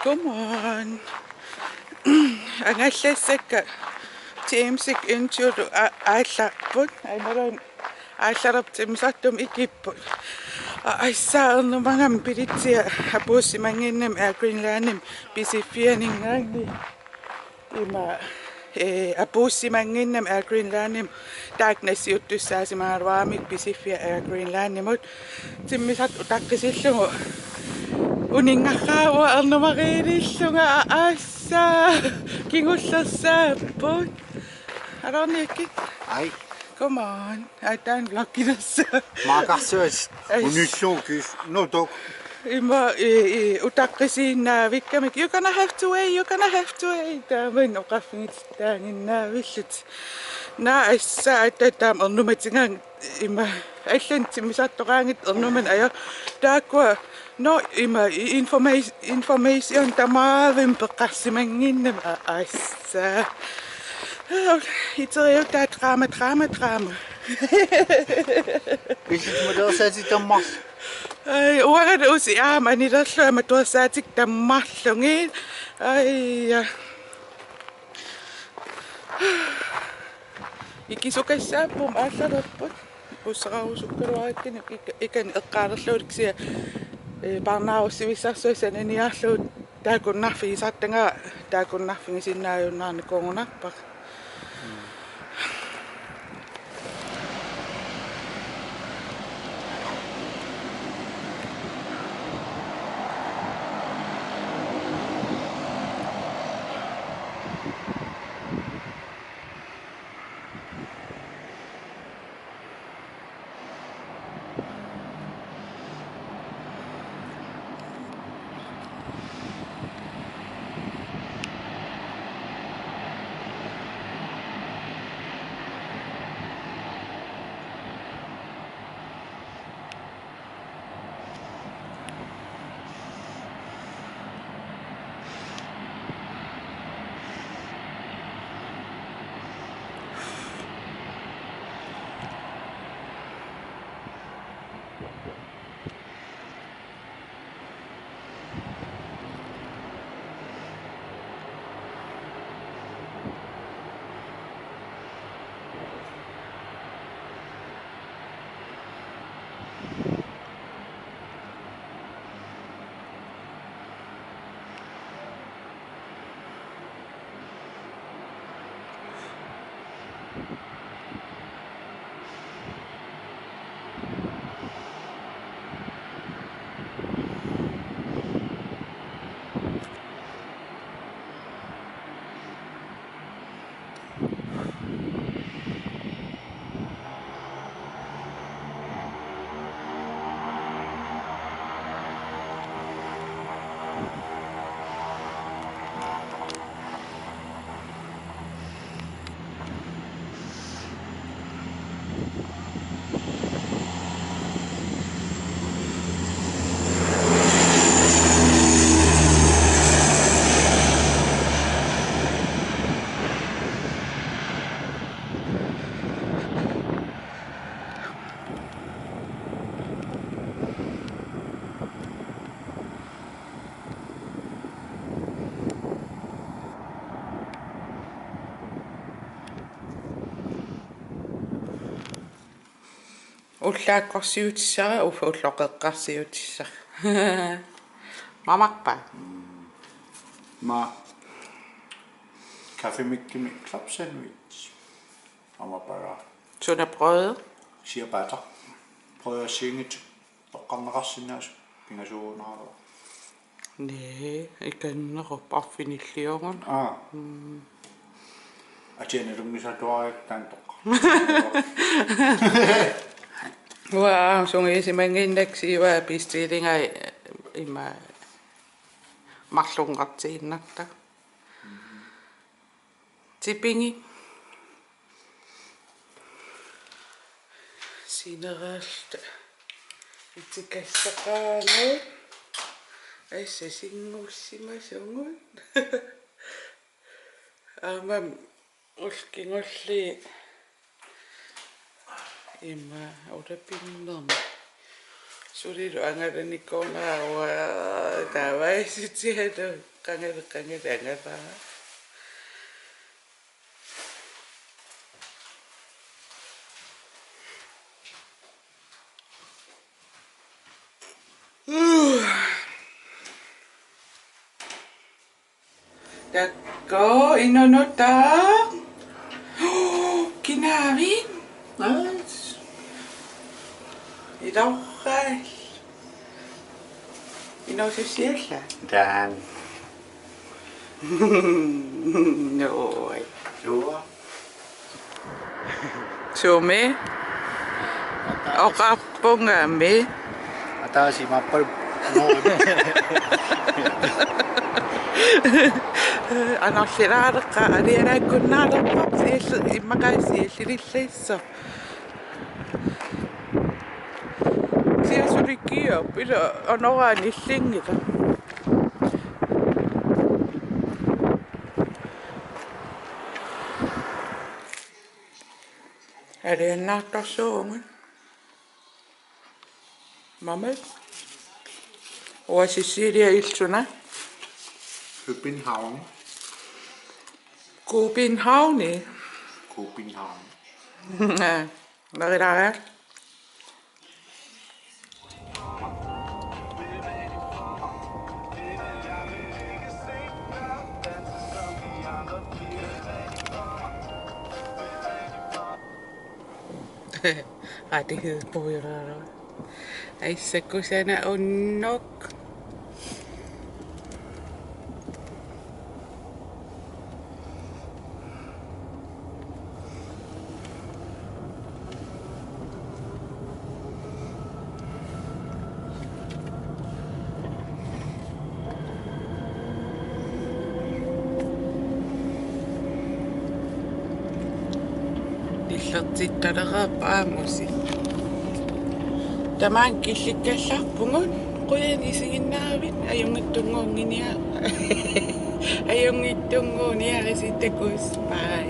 Come on. Angallasakka Teamsik intudu aallarput anaran aallaraptimisartum ikipput aissaarnumangam pilitsia apuussimanginnam Greenlandnim pisifianingaanni ima apuussimanginnam Greenlandnim taaknassiuttussaasimaarwaamik pisifia Greenlandnimut timmisat utaqqisillungu uningarraawa arnumariilillunga aassa kingullersaaput alarniakki Ai. Come on, I don't like this. Maakassuas unilluukis notok. Ima utaqqisiinnaavik you're gonna have to wait. Taamin oqaffingititaanginnaavillут. Na issa attaam ernumatingaan ima аллантимисаартоqaangit ernuman aja taakwa no ima information tamaavim peqqarsimanginnam aissa iteriutaa drama. Isitma doosati tammas. Ai uagat usi anilerluama tuassaatik tammarlungi ai ikisukassaapum aallarerput ussaqarusukkaluarikkini ikan eqqaalerluuliksia parnaarussivissarsuisananiarluut taakunnarfigisartanga taakunnarfingisinnaajuunnaarni kuungunarpaq Ullaaqorsiutissara ulloqeqqarsiutissara mamarpa Ma kaffemikkimi club sandwich. Amapara. suna brød Ciabatta. Prøver singet. Toqqarneqarsinnaas pingasuunaarlu. nee ikannerup arfinilliungun Atjenelungisatuariak taan toqqa. Wow, sungiisimanginnaksi iwa pistiilingai ima marlungartiinnatta tipingi sineraalta itikassaqaangu aissa singuussimasungun amam ulkingulli ima utapinnermi Suriru angarani kona wa tawai sitiado kangara. Dako inonota. Kinavin. Nice. Idaukai. Se siellä. Dan. No. Joo. Sume. Okapunga me. Atasi mappal. No. Ana xerarqa ariara kunnara papsi imakaisi ellirilleissa. Sia surikio pila onora nillingita. Ariana tasongan. Mamma. Och Cecilia ilsuna. København. København. København. Ja, hvad er der? Rettighed på jer. Ej, så kunne jeg og nok. Illertittaleraapaamusi. Tamaan killikkallarpungun quyanisiginnaavit ajungittunguunginia ajungittunguuniarisittakuus pai.